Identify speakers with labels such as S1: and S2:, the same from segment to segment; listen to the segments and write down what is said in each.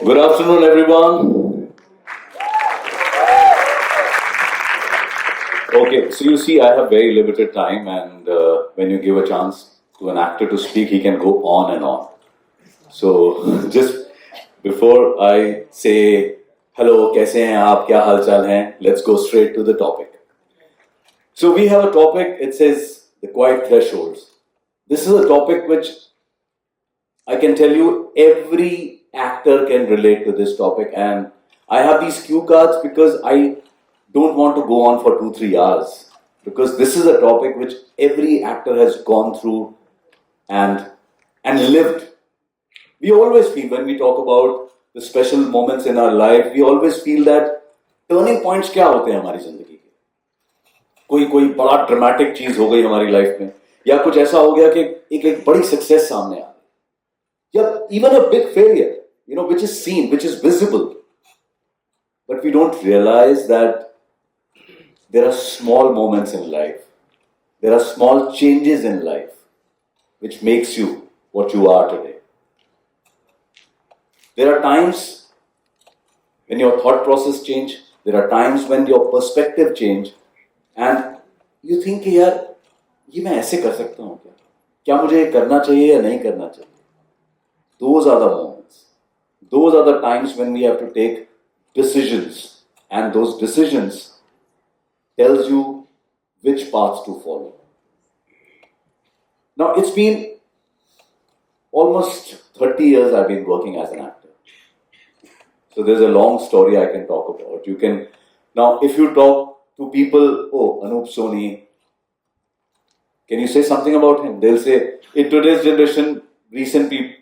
S1: Good afternoon, everyone. Okay, so you see, I have very limited time, and when you give a chance to an actor to speak, he can go on and on. So, just before I say hello, कैसे हैं आप, क्या हाल चाल हैं, let's go straight to the topic. So, we have a topic, it says the quiet thresholds. This is a topic which I can tell you every actor can relate to this topic, and I have these cue cards because I don't want to go on for 2-3 hours, because this is a topic which every actor has gone through and lived. We always feel, when we talk about the special moments in our life, we always feel that turning points क्या होते हैं हमारी जिंदगी के. कोई बड़ा dramatic चीज हो गई हमारी लाइफ में, या कुछ ऐसा हो गया कि एक बड़ी सक्सेस सामने आ गई, या even a big failure, which is seen, which is visible. But we don't realize that there are small moments in life, there are small changes in life which makes you what you are today. There are times when your thought process change, there are times when your perspective change, and you think कि यार ये मैं ऐसे कर सकता हूँ क्या मुझे ये करना चाहिए या नहीं करना चाहिए. Those are the moments, those are the times when we have to take decisions, and those decisions tells you which paths to follow. Now, it's been almost 30 years I've been working as an actor. So there's a long story I can talk about. Now, if you talk to people, oh, Anup Soni, can you say something about him? They'll say, in today's generation,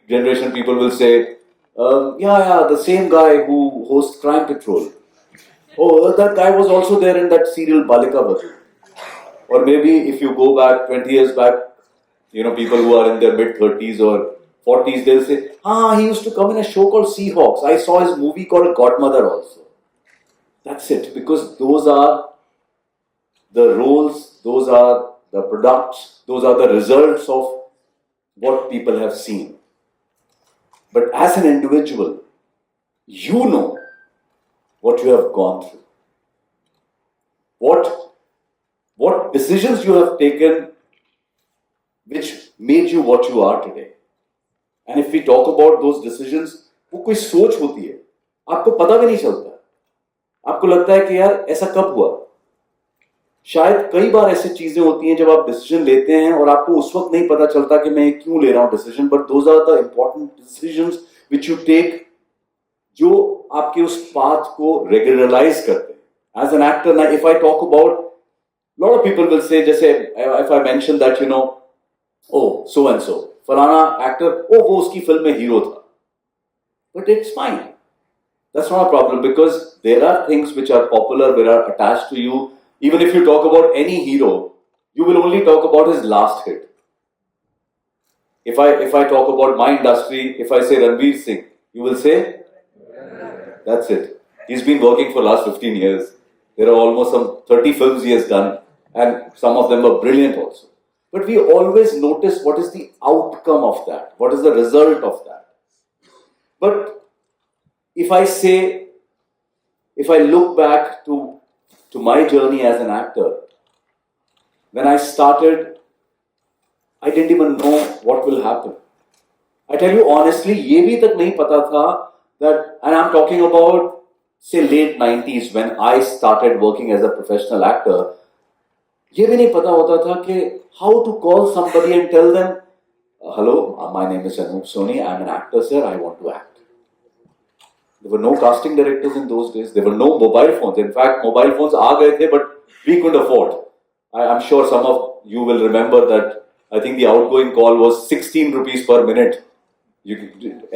S1: generation people will say, yeah, the same guy who hosts Crime Patrol. Oh, that guy was also there in that serial Balika Vadu. Or maybe if you go back 20 years back, people who are in their mid-30s or 40s, they'll say, he used to come in a show called Seahawks. I saw his movie called Godmother also. That's it, because those are the roles, those are the products, those are the results of what people have seen. But as an individual, you know what you have gone through. What decisions you have taken which made you what you are today. And if we talk about those decisions, वो कोई सोच होती है, आपको पता भी नहीं चलता, आपको लगता है कि यार ऐसा कब हुआ. शायद कई बार ऐसी चीजें होती हैं जब आप डिसीजन लेते हैं और आपको उस वक्त नहीं पता चलता कि मैं क्यों ले रहा हूं decision, but those are the important decisions which you take, जो आपके उस पाथ को रेगुलराइज करते हैं. एज एन एक्टर, ना if I talk about, lot of people will say, जैसे if I mention that, oh, so and so, फलाना actor, वो उसकी फिल्म में हीरो था. But it's fine. That's not a problem, because there are things which are popular, which are attached to you. Even if you talk about any hero, you will only talk about his last hit. If I talk about my industry, if I say Ranveer Singh, you will say, that's it. He's been working for the last 15 years. There are almost some 30 films he has done, and some of them were brilliant also. But we always notice what is the outcome of that, what is the result of that. But if I look back to my journey as an actor, when I started, I didn't even know what will happen. I tell you honestly, ये भी तक नहीं पता था that, and I'm talking about, say, late 90s, when I started working as a professional actor, ये भी नहीं पता होता था कि how to call somebody and tell them, hello, my name is Anup Soni, I'm an actor, sir, I want to act. There were no casting directors in those days. There were no mobile phones. In fact, mobile phones आ गए थे, but we couldn't afford. I'm sure some of you will remember that. I think the outgoing call was 16 rupees per minute.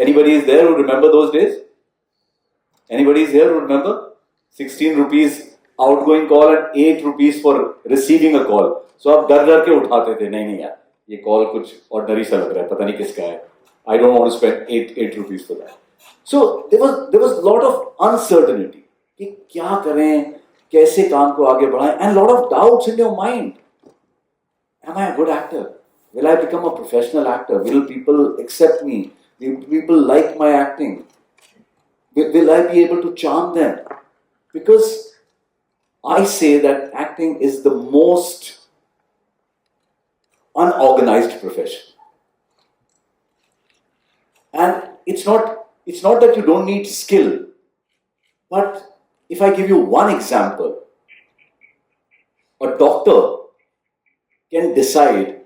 S1: Anybody is there who remember those days? Anybody is here who remember? 16 rupees outgoing call and 8 rupees for receiving a call. So आप डर के उठाते थे, नहीं यार, ये call कुछ ordinary सा लग रहा है, पता नहीं किसका है. I don't want to spend 8 rupees for that. So there was a lot of uncertainty कि क्या करें, कैसे काम को आगे बढ़ाएं, and a lot of doubts in your mind. Am I a good actor? Will I become a professional actor? Will people accept me? Will people like my acting? Will I be able to charm them? Because I say that acting is the most unorganized profession. And it's not that you don't need skill, but if I give you one example, a doctor can decide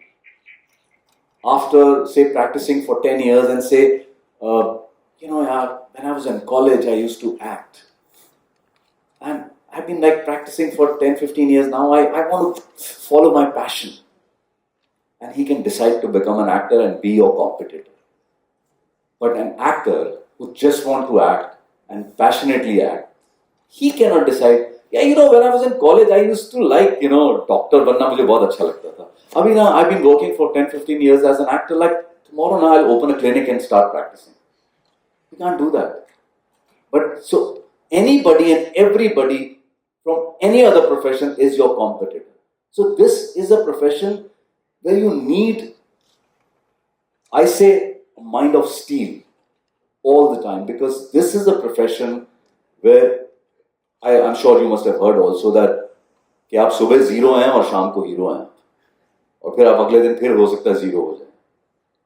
S1: after, say, practicing for 10 years and say, when I was in college, I used to act. And I've been like practicing for 10, 15 years now. I want to follow my passion. And he can decide to become an actor and be your competitor. But an actor who just wants to act and passionately act, he cannot decide, when I was in college, I used to like, doctor बनना मुझे बहुत अच्छा लगता था. अभी ना, I've been working for 10, 15 years as an actor, like tomorrow now I'll open a clinic and start practicing. You can't do that. But so anybody and everybody from any other profession is your competitor. So this is a profession where you need, I say, a mind of steel all the time, because this is a profession where I'm sure you must have heard also that कि आप सुबह zero हैं और शाम को hero हैं और फिर आप अगले दिन फिर हो सकता है जीरो हो जाए.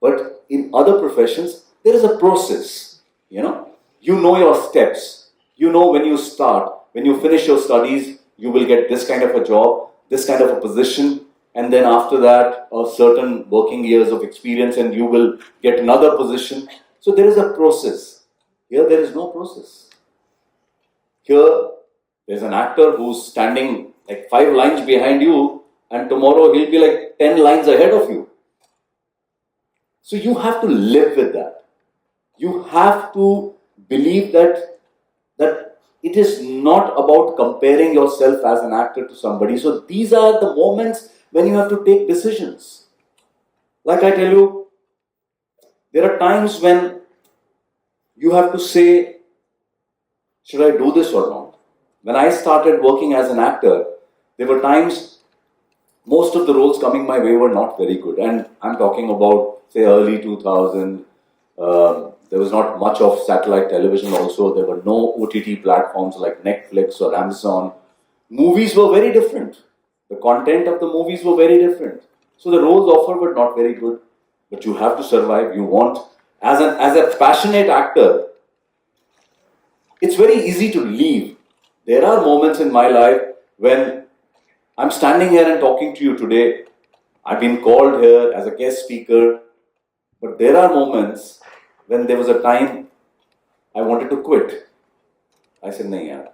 S1: But in other professions there is a process. You know your steps. You know when you start, when you finish your studies, you will get this kind of a job, this kind of a position, and then after that a certain working years of experience and you will get another position. So there is a process. Here there is no process. Here there's an actor who's standing like 5 lines behind you and tomorrow he'll be like 10 lines ahead of you. So you have to live with that. You have to believe that it is not about comparing yourself as an actor to somebody. So these are the moments when you have to take decisions. Like I tell you, there are times when you have to say, should I do this or not? When I started working as an actor, there were times most of the roles coming my way were not very good. And I'm talking about, say, early 2000. There was not much of satellite television also. There were no OTT platforms like Netflix or Amazon. Movies were very different. The content of the movies were very different. So the roles offered were not very good. But you have to survive. You want, as a passionate actor, it's very easy to leave. There are moments in my life when I'm standing here and talking to you today. I've been called here as a guest speaker. But there are moments when there was a time I wanted to quit. I said, nahi yaar,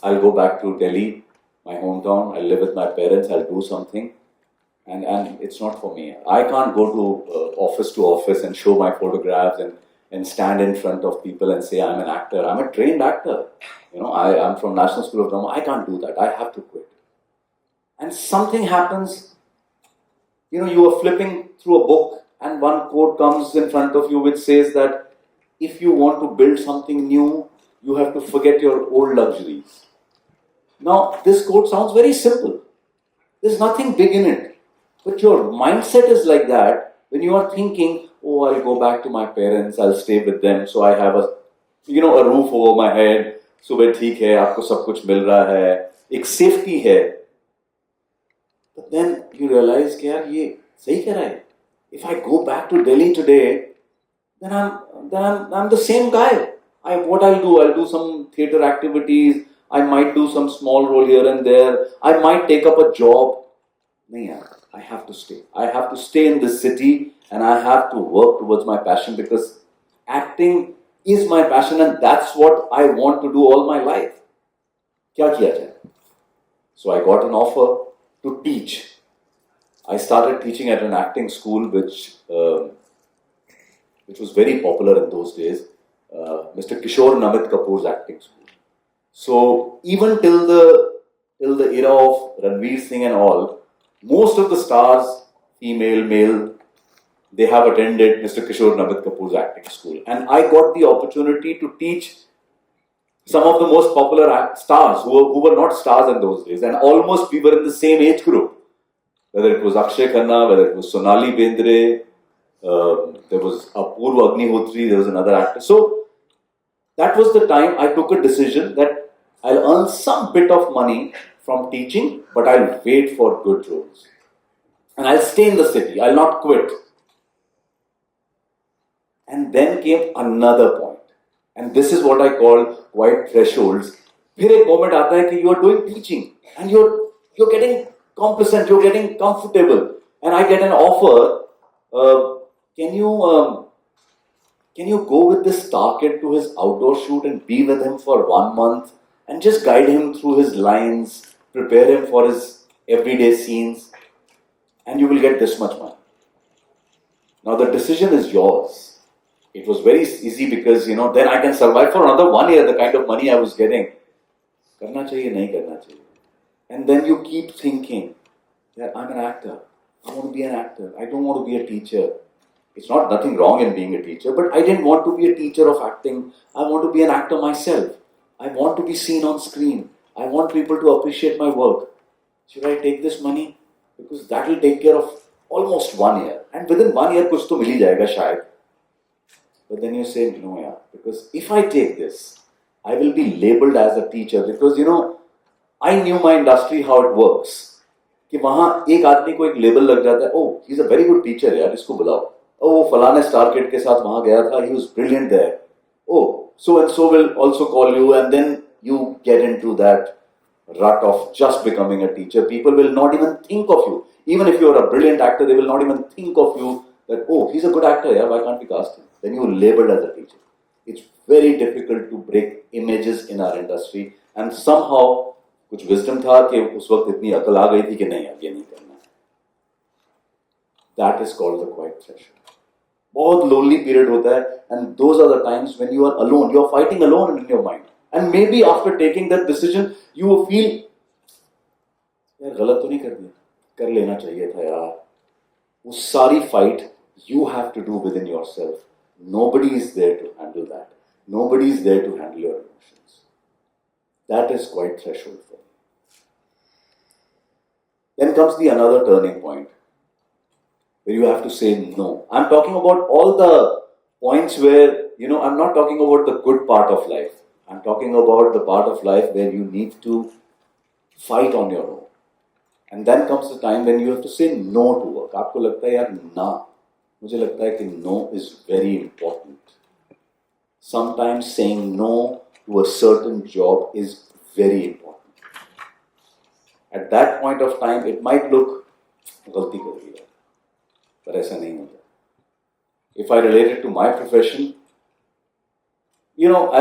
S1: I'll go back to Delhi, my hometown. I'll live with my parents. I'll do something. And it's not for me. I can't go to office and show my photographs and stand in front of people and say I'm an actor. I'm a trained actor. I'm from National School of Drama. I can't do that. I have to quit. And something happens. You are flipping through a book and one quote comes in front of you which says that if you want to build something new, you have to forget your old luxuries. Now, this quote sounds very simple. There's nothing big in it. But your mindset is like that when you are thinking, oh, I'll go back to my parents, I'll stay with them, so I have a roof over my head, सुबह ठीक है, आपको सब कुछ मिल रहा है, एक safety है. But then you realize कि यार ये सही कह रहा है. If I go back to Delhi today, then I'm the same guy. I'll do some theatre activities. I might do some small role here and there. I might take up a job. No, I have to stay. I have to stay in this city and I have to work towards my passion because acting is my passion and that's what I want to do all my life. क्या किया जाए? So I got an offer to teach. I started teaching at an acting school which was very popular in those days, Mr. Kishore Namit Kapoor's acting school. So even till the era of Ranveer Singh and all, most of the stars, female, male, they have attended Mr. Kishore Namit Kapoor's acting school. And I got the opportunity to teach some of the most popular stars who were not stars in those days. And almost we were in the same age group. Whether it was Akshay Khanna, whether it was Sonali Bendre, there was Apurva Agnihotri, there was another actor. So that was the time I took a decision that I'll earn some bit of money from teaching, but I'll wait for good roles. And I'll stay in the city, I'll not quit. And then came another point. And this is what I call quiet thresholds. फिर एक moment आता है कि you are doing teaching and you're getting complacent, you're getting comfortable, and I get an offer. Can you go with this star kid to his outdoor shoot and be with him for 1 month and just guide him through his lines, prepare him for his everyday scenes, and you will get this much money. Now the decision is yours. It was very easy because, then I can survive for another 1 year, the kind of money I was getting. Karna chahiye, nahi karna chahiye. And then you keep thinking, yeah, I'm an actor. I want to be an actor. I don't want to be a teacher. It's not nothing wrong in being a teacher, but I didn't want to be a teacher of acting. I want to be an actor myself. I want to be seen on screen. I want people to appreciate my work. Should I take this money? Because that will take care of almost 1 year. And within 1 year, kuch to mil hi jayega shayad. But then you say, no, yeah, because if I take this, I will be labeled as a teacher. Because, I knew my industry, how it works. कि वहाँ एक आदमी को एक label लग जाता है, oh, he's a very good teacher यार, इसको बुलाओ. Oh, वो फलाने स्टार किड के साथ वहाँ गया था, he was brilliant there. Oh, so and so will also call you, and then you get into that rut of just becoming a teacher. People will not even think of you. Even if you're a brilliant actor, they will not even think of you that, oh, he's a good actor, yeah, why can't we cast him? Then you're labeled as a teacher. It's very difficult to break images in our industry, and somehow कुछ wisdom था कि उस वक्त इतनी अकल आ गई थी कि नहीं, अब ये नहीं करना. That is called the quiet threshold. बहुत lonely period होता है, and those are the times when you are alone. You are fighting alone in your mind, and maybe after taking that decision, you will feel, यार गलत तो नहीं कर दिया, कर लेना चाहिए था यार. वो सारी fight you have to do within yourself. Nobody is there to handle that. Nobody is there to handle your emotions. That is quiet threshold for me. Then comes the another turning point where you have to say no. I'm talking about all the points where, I'm not talking about the good part of life. I'm talking about the part of life where you need to fight on your own. And then comes the time when you have to say no to work. आपको लगता है यार ना, मुझे लगता है कि no is very important. Sometimes saying no to a certain job is very important. At that point of time, it might look गलती कर दी है, पर ऐसा नहीं होता. If I relate it to my profession,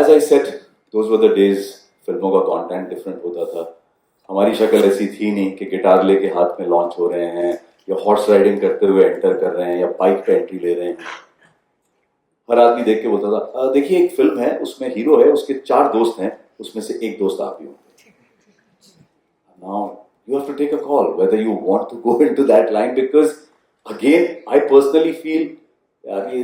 S1: as I said, those were the days फिल्मों का content different होता था. हमारी शक्ल ऐसी थी नहीं कि गिटार लेके हाथ में लॉन्च हो रहे हैं या हॉर्स राइडिंग करते हुए एंटर कर रहे हैं या बाइक पे एंट्री ले रहे हैं. हर आदमी देख के बोलता था, देखिए एक फिल्म है, उसमें हीरो है, उसके 4 दोस्त हैं, उसमें से एक दोस्त आप ही हो. Now you have to take a call whether you want to go into that line, because again I personally feel यार ये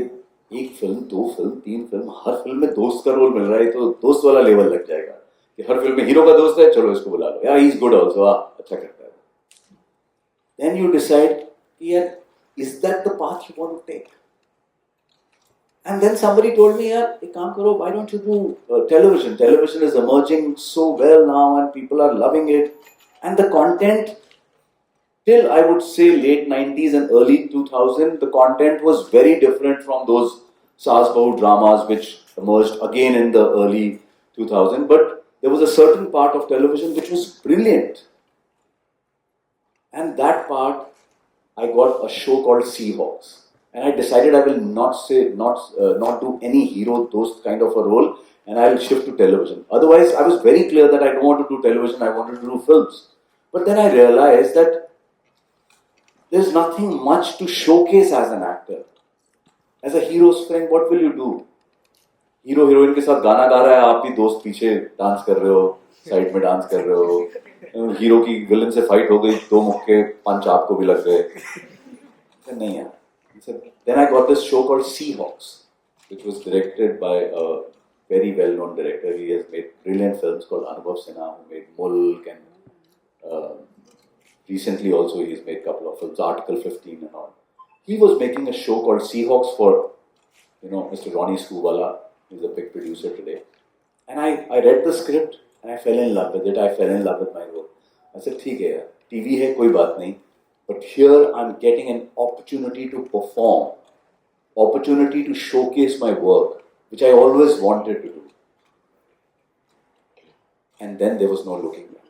S1: एक फिल्म, 2 फिल्म, 3 फिल्म, हर फिल्म में दोस्त का रोल मिल रहा है, तो दोस्त वाला लेवल लग जाएगा कि हर फिल्म में हीरो का दोस्त है, चलो इसको बुला लो, यार ही इज गुड आल्सो, अच्छा करता है. Then you decide, यार is that the path you want to take? And then somebody told me, yaar, ek kaam karo, why don't you do television? Television is emerging so well now and people are loving it. And the content, till I would say late 90s and early 2000, the content was very different from those Saas Bahu dramas which emerged again in the early 2000. But there was a certain part of television which was brilliant. And that part, I got a show called Seahawks. And I decided I will not do any hero, those kind of a role, and I'll shift to television. Otherwise, I was very clear that I don't want to do television, I wanted to do films. But then I realized that there's nothing much to showcase as an actor. As a hero's friend, what will you do? Hero heroine के साथ गाना गा रहा है, आप भी दोस्त पीछे डांस कर रहे हो, साइड में डांस कर रहे हो, हीरो की विलन से फाइट हो गई, 2 मुक्के पंच आपको भी लग गए. नहीं यार. Then I got this show called Seahawks, which was directed by a very well-known director. He has made brilliant films called Anubhav Sinha, who made Mulk, and recently also he's made a couple of films, Article 15 and all. He was making a show called Seahawks for, Mr. Ronnie Screwvala, who's a big producer today. And I read the script and I fell in love with it. I fell in love with my role. I said, ठीक है यार, TV है कोई बात नहीं, but here I'm getting an opportunity to perform, opportunity to showcase my work, which I always wanted to do. And then there was no looking back.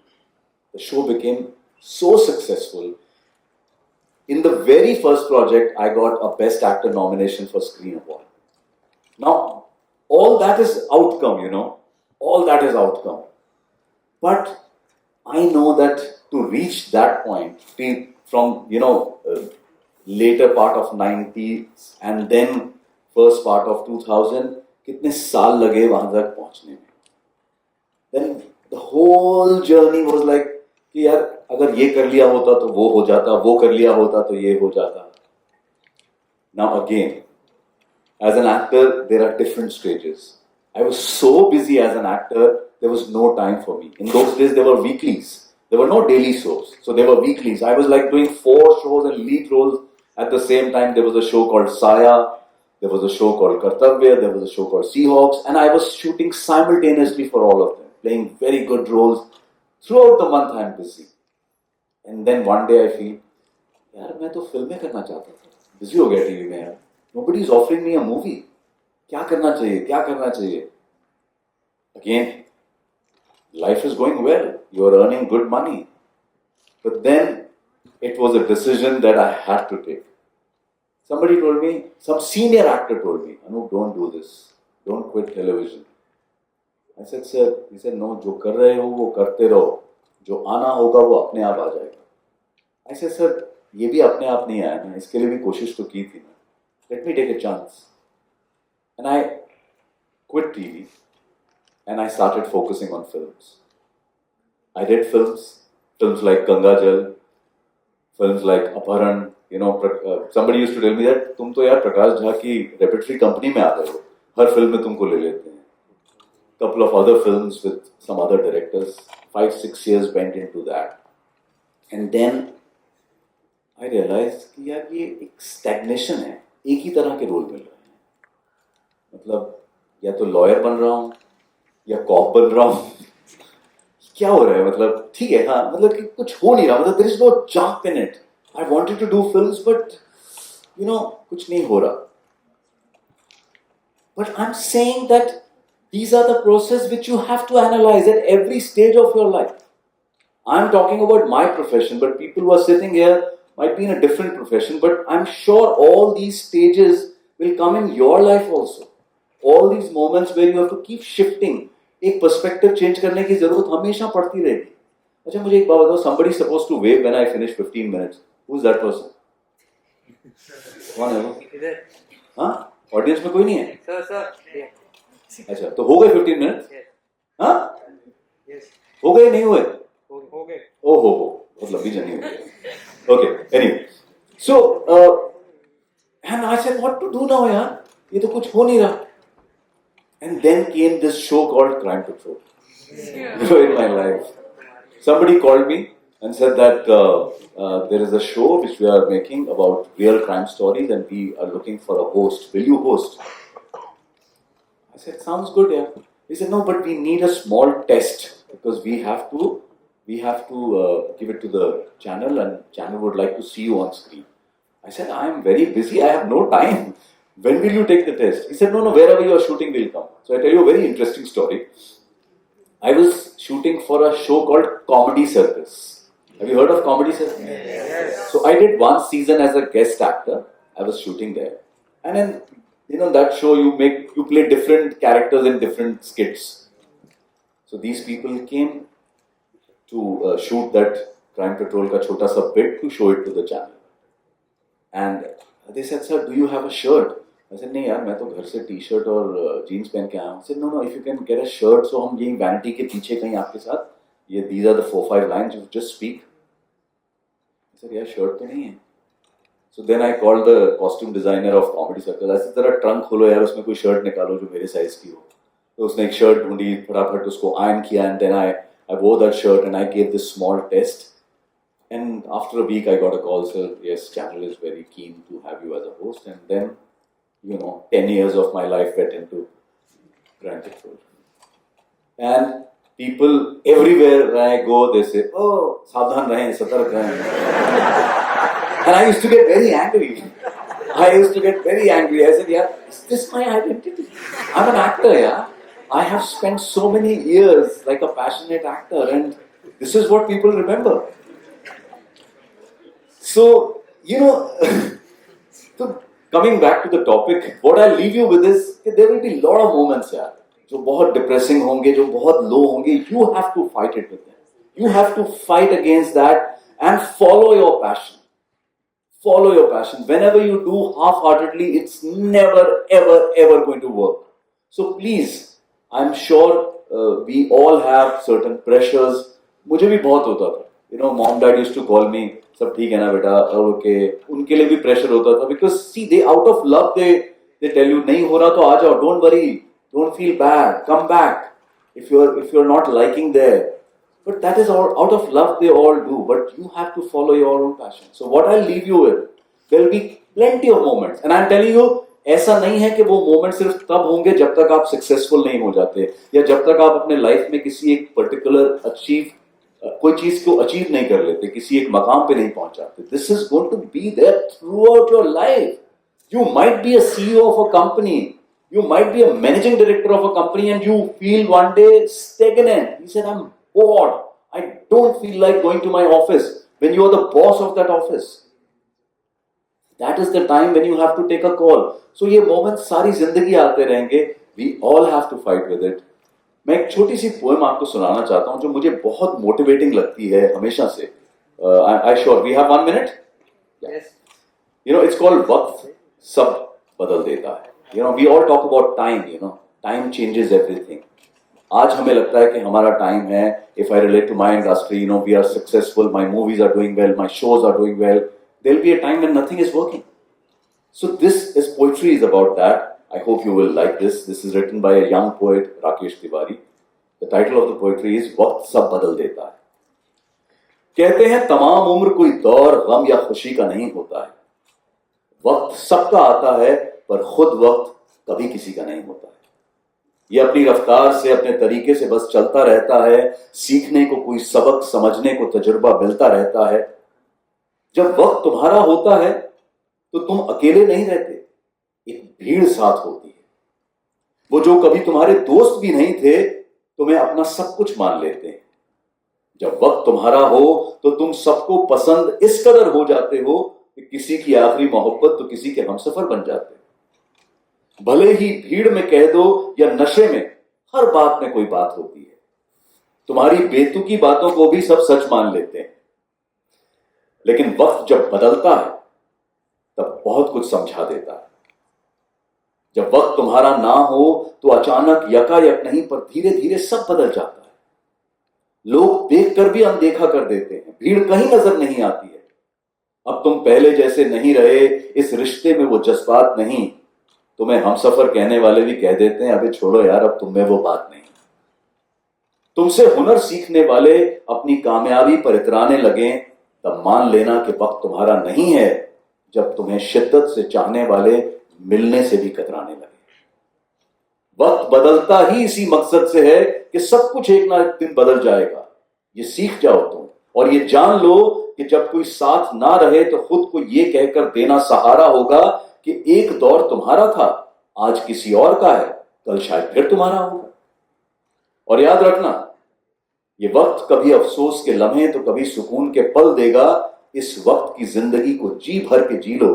S1: The show became so successful. In the very first project, I got a Best Actor nomination for Screen Award. Now, all that is outcome, you know. All that is outcome. But I know that to reach that point, from, you know, later part of 90s and then first part of 2000, कितने साल लगे वहां तक पहुंचने में. Then the whole journey was like कि यार अगर ये कर लिया होता तो वो हो जाता, वो कर लिया होता तो ये हो जाता. Now again, as an actor, there are different stages. I was so busy as an actor, there was no time for me. In those days, there were weeklies. There were no daily shows. So there were weeklies. I was like doing 4 shows and lead roles at the same time. There was a show called Saya. There was a show called Kartavya. There was a show called Seahawks. And I was shooting simultaneously for all of them, playing very good roles. Throughout the month, I'm busy. And then one day I feel, यार मैं तो फिल्में करना चाहता था. Busy हो गया TV में यार. Nobody is offering me a movie. क्या करना चाहिए? क्या करना चाहिए? Again, life is going well. You are earning good money. But then it was a decision that I had to take. Somebody told me, some senior actor told me, Anup, don't do this. Don't quit television. I said, sir, he said, no, जो कर रहे हो वो करते रहो. जो आना होगा वो अपने आप आ जाएगा. I said, sir, ये भी अपने आप नहीं आया ना. इसके लिए भी कोशिश तो की थी ना. Let me take a chance. And I quit TV and I started focusing on films. I did films like Ganga Jal, films like Apharan. You know, somebody used to tell me that तुम तो यार प्रकाश झा की रेpertory company में आ गए हो. हर film में तुमको ले लेते हैं. Couple of other films with some other directors. 5-6 years went into that. And then I realized कि यार ये एक stagnation है. एक ही तरह के रोल मिल रहे हैं. मतलब या तो लॉयर बन रहा हूँ या कॉप बन रहा हूँ. क्या हो रहा है? मतलब ठीक है, हाँ, मतलब कि कुछ हो नहीं रहा. मतलब there is no jump in it. I wanted to do films, but you know, कुछ नहीं हो रहा. But I'm saying that these are the process which you have to analyze at every stage of your life. I'm talking about my profession, but people who are sitting here might be in a different profession, but I'm sure all these stages will come in your life also. All these moments where you have to keep shifting. एक perspective change करने की जरूरत हमेशा पड़ती रहेगी. अच्छा मुझे एक बात बताओ, somebody is supposed to wave when I finish 15 minutes. Who's that person? कौन है वो? इधर. हाँ? Audience में कोई नहीं है? Sir. अच्छा तो हो गए 15 मिनट. हाँ हो गए नहीं हुए? हो गए. ओहो बहुत लंबी जर्नी हो गई. Okay anyway so and I said what to do now यार, ये तो कुछ हो नहीं रहा. And then came this show called Crime Patrol in my life. Somebody called me and said that there is a show which we are making about real crime stories and we are looking for a host. Will you host? I said, sounds good, yeah. He said, no, but we need a small test because we have to give it to the channel and channel would like to see you on screen. I said, I am very busy. I have no time. When will you take the test? He said, no, wherever you are shooting will come. So I tell you a very interesting story. I was shooting for a show called Comedy Circus. Have you heard of Comedy Circus? Yes. So I did one season as a guest actor. I was shooting there. And then, you know, that show you play different characters in different skits. So these people came to shoot that Crime Patrol ka chota sa bit to show it to the channel. And they said, sir, do you have a shirt? I said, नहीं यार मैं तो घर से T-shirt और jeans पहन के आया हूँ. I said, no, if you can get a shirt, so हम ये वैनिटी के पीछे कहीं आपके साथ ये these are the 4-5 lines you just speak. I said, यार शर्ट तो नहीं है. So then I called the costume designer of Comedy Circus. I said, जरा ट्रंक खोलो यार, उसमें कोई शर्ट निकालो जो मेरे साइज की हो. तो उसने एक शर्ट ढूंढी, फटाफट उसको आयरन किया, and then I wore that shirt and I gave this small test. And after a week, I got a call, sir, yes, channel is very keen to have you as a host. And then, 10 years of my life went into Crime Patrol. and people everywhere where I go, they say, "Oh, सावधान रहें, सतर्क रहें." And I used to get very angry. I used to get very angry. I said, "Yeah, is this my identity? I'm an actor, yeah. I have spent so many years like a passionate actor, and this is what people remember." So, you know, so coming back to the topic, what I'll leave you with is that there will be a lot of moments, यार, जो बहुत depressing होंगे, जो बहुत low होंगे. You have to fight it with them. You have to fight against that and follow your passion. Follow your passion. Whenever you do half-heartedly, it's never, ever, ever going to work. So please, I'm sure we all have certain pressures. मुझे भी बहुत होता था. You know, mom, dad used to call me, सब ठीक है ना बेटा, okay. उनके लिए भी pressure होता था because see, they out of love they tell you नहीं हो रहा तो आ जाओ, don't worry, don't feel bad, come back. If you're not liking there. But that is all out of love they all do. But you have to follow your own passion. So what I'll leave you with, there will be plenty of moments. And I'm telling you, ऐसा नहीं है कि वो moment सिर्फ तब होंगे जब तक आप सक्सेसफुल नहीं हो जाते या जब तक आप अपने लाइफ में किसी एक पर्टिकुलर कोई चीज को अचीव नहीं कर लेते, किसी एक मकाम पे नहीं पहुंच जाते. This is going to be there throughout your life. You might be a CEO of a company. You might be a managing director of a company and you feel one day stagnant. He said, I'm bored. I don't feel like going to my office. When you are the boss of that office, that is the time when you have to take a call. So ये moments सारी जिंदगी आते रहेंगे. We all have to fight with it. मैं एक छोटी सी poem आपको सुनाना चाहता हूँ जो मुझे बहुत मोटिवेटिंग लगती है हमेशा से. I sure we have 1 minute.
S2: Yes.
S1: You know, it's called वक्त सब बदल देता है. You know, we all talk about time. You know, time changes everything. आज हमें लगता है कि हमारा टाइम है. If I relate to my industry, you know, we are successful. My movies are doing well. My shows are doing well. There'll be a time when nothing is working. So this is poetry is about that. I hope you will like this. This is written by a young poet, Rakesh Tiwari. The title of the poetry is वक्त सब बदल देता है. कहते हैं तमाम उम्र कोई दौर गम या खुशी का नहीं होता है. वक्त सबका आता है पर खुद वक्त कभी किसी का नहीं होता है. ये अपनी रफ्तार से अपने तरीके से बस चलता रहता है. सीखने को कोई सबक, समझने को तजुर्बा मिलता रहता है. जब वक्त तुम्हारा होता है तो तुम अकेले नहीं रहते, एक भीड़ साथ होती है. वो जो कभी तुम्हारे दोस्त भी नहीं थे तुम्हें अपना सब कुछ मान लेते हैं. जब वक्त तुम्हारा हो तो तुम सबको पसंद इस कदर हो जाते हो कि किसी की आखिरी मोहब्बत तो किसी के हमसफर बन जाते. भले ही भीड़ में कह दो या नशे में, हर बात में कोई बात होती है. तुम्हारी बेतुकी बातों को भी सब सच मान लेते हैं. लेकिन वक्त जब बदलता है तब बहुत कुछ समझा देता है. जब वक्त तुम्हारा ना हो तो अचानक यकायक नहीं पर धीरे धीरे सब बदल जाता है. लोग देखकर भी अनदेखा कर देते हैं. भीड़ कहीं नजर नहीं आती है. अब तुम पहले जैसे नहीं रहे. इस रिश्ते में वो जज्बात नहीं. तुम्हें हमसफर कहने वाले भी कह देते हैं अबे छोड़ो यार, अब तुम में वो बात नहीं. तुमसे हुनर सीखने वाले अपनी कामयाबी पर इतराने लगे तब मान लेना कि वक्त तुम्हारा नहीं है. जब तुम्हें शिद्दत से चाहने वाले मिलने से भी कतराने लगे. वक्त बदलता ही इसी मकसद से है कि सब कुछ एक ना एक दिन बदल जाएगा. ये सीख जाओ तुम और ये जान लो कि जब कोई साथ ना रहे तो खुद को ये कहकर देना सहारा होगा कि एक दौर तुम्हारा था, आज किसी और का है, कल शायद फिर तुम्हारा होगा. और याद रखना, ये वक्त कभी अफसोस के लम्हे तो कभी सुकून के पल देगा. इस वक्त की जिंदगी को जी भर के जी लो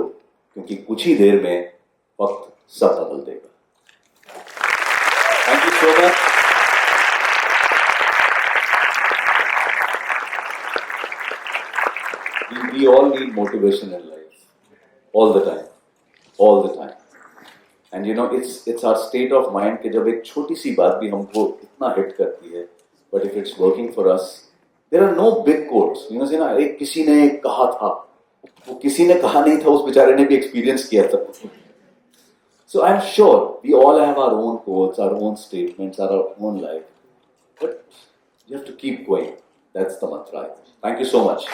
S1: क्योंकि कुछ ही देर में वक्त सब बदल देगा. Thank you so much. We all need motivation in life, all the time. And you know, it's our state of mind कि जब एक छोटी सी बात भी हमको इतना हिट करती है, but if it's working for us, there are no big quotes. You know, say ना, एक किसी ने कहा था, वो किसी ने कहा नहीं था, उस बेचारे ने भी एक्सपीरियंस किया था. So I'm sure we all have our own quotes, our own statements, our own life, but you have to keep going. That's the mantra. Thank you so much.